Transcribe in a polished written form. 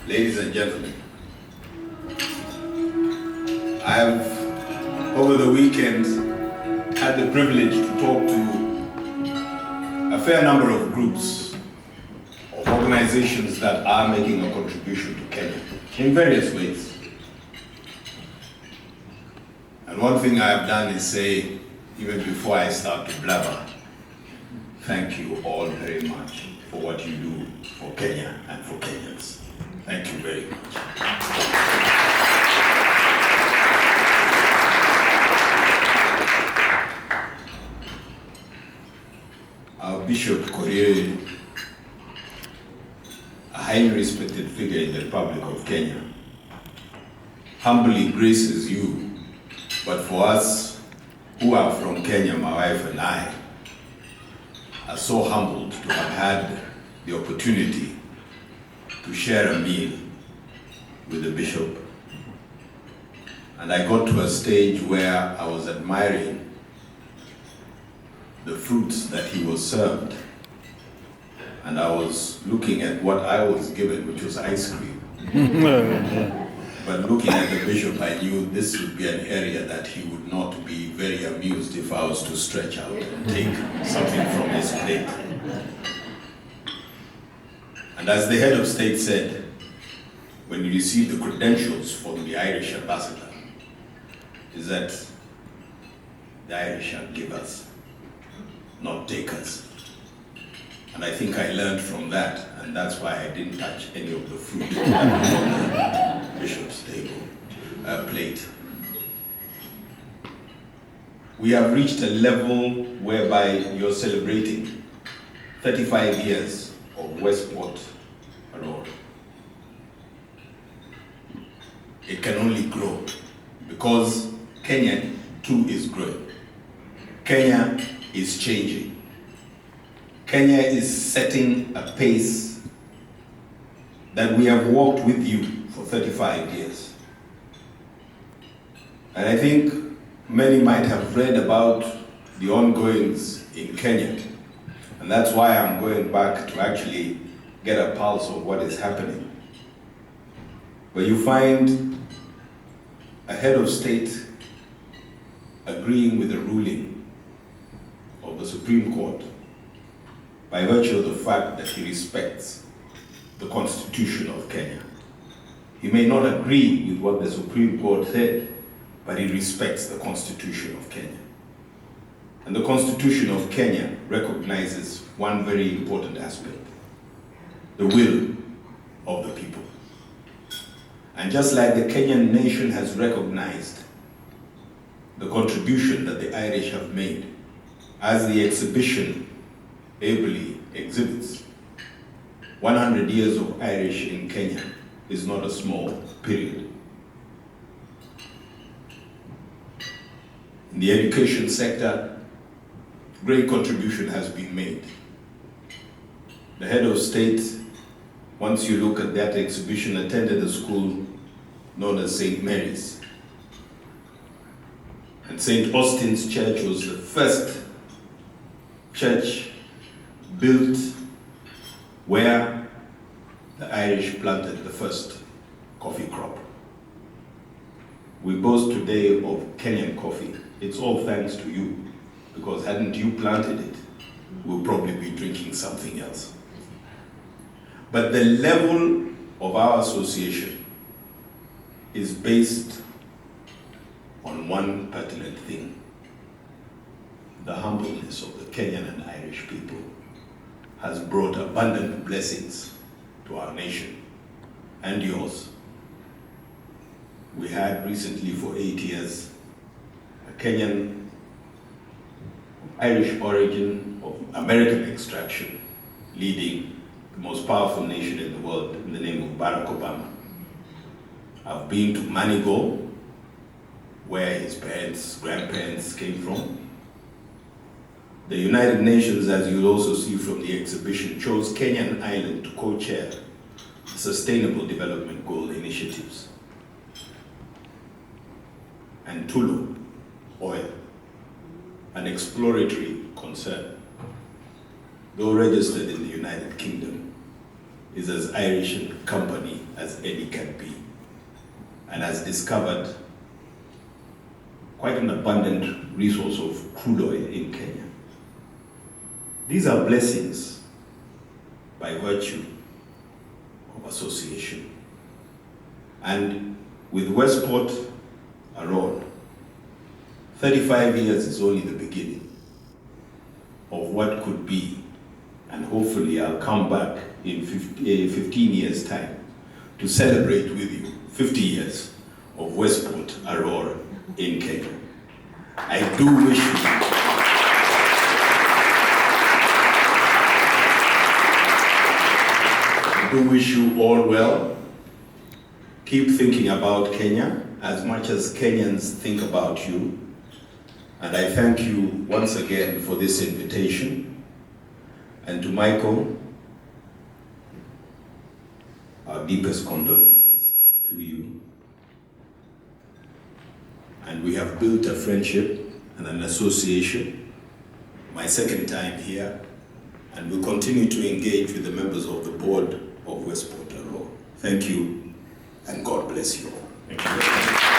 Ladies and gentlemen, I have, over the weekend, had the privilege to talk to a fair number of groups of organizations that are making a contribution to Kenya in various ways. And one thing I have done is say, even before I start to blabber, thank you all very much for what you do for Kenya and for Kenyans. Thank you very much. Our Bishop Korir, a highly respected figure in the Republic of Kenya, humbly graces you, but for us who are from Kenya, my wife and I, are so humbled to have had the opportunity to share a meal with the bishop. And I got to a stage where I was admiring the fruits that he was served. And I was looking at what I was given, which was ice cream. But looking at the bishop, I knew this would be an area that he would not be very amused if I was to stretch out and take something from his plate. And as the head of state said, when you receive the credentials from the Irish ambassador, is that the Irish are givers, not takers. And I think I learned from that, and that's why I didn't touch any of the fruit that was on the bishop's plate. We have reached a level whereby you're celebrating 35 years of Westport Aror. It can only grow because Kenya too is growing. Kenya is changing. Kenya is setting a pace that we have walked with you for 35 years. And I think many might have read about the ongoings in Kenya. And that's why I'm going back to actually get a pulse of what is happening. Where you find a head of state agreeing with the ruling of the Supreme Court by virtue of the fact that he respects the Constitution of Kenya. He may not agree with what the Supreme Court said, but he respects the Constitution of Kenya. And the Constitution of Kenya recognizes one very important aspect: the will of the people. And just like the Kenyan nation has recognized the contribution that the Irish have made, as the exhibition ably exhibits, 100 years of Irish in Kenya is not a small period. In the education sector, great contribution has been made. The head of state, once you look at that exhibition, attended a school known as St. Mary's. And St. Austin's Church was the first church built where the Irish planted the first coffee crop. We boast today of Kenyan coffee. It's all thanks to you, because hadn't you planted it, we'll probably be drinking something else. But the level of our association is based on one pertinent thing: the humbleness of the Kenyan and Irish people has brought abundant blessings to our nation and yours. We had recently for 8 years a Kenyan Irish origin of American extraction leading the most powerful nation in the world in the name of Barack Obama. I've been to Manigo, where his parents, grandparents came from. The United Nations, as you'll also see from the exhibition, chose Kenyan Island to co-chair the Sustainable Development Goal initiatives. And Tulu Oil, an exploratory concern, though registered in the United Kingdom, is as Irish a company as any can be, and has discovered quite an abundant resource of crude oil in Kenya. These are blessings by virtue of association. And with Westport Aror, 35 years is only the beginning of what could be, and hopefully I'll come back in 15 years' time to celebrate with you 50 years of Westport Aror in Kenya. I do wish you all well. Keep thinking about Kenya as much as Kenyans think about you. And I thank you once again for this invitation. And to Michael, our deepest condolences to you. And we have built a friendship and an association, my second time here, and we'll continue to engage with the members of the board of Westport Aror. Thank you, and God bless you all. Thank you.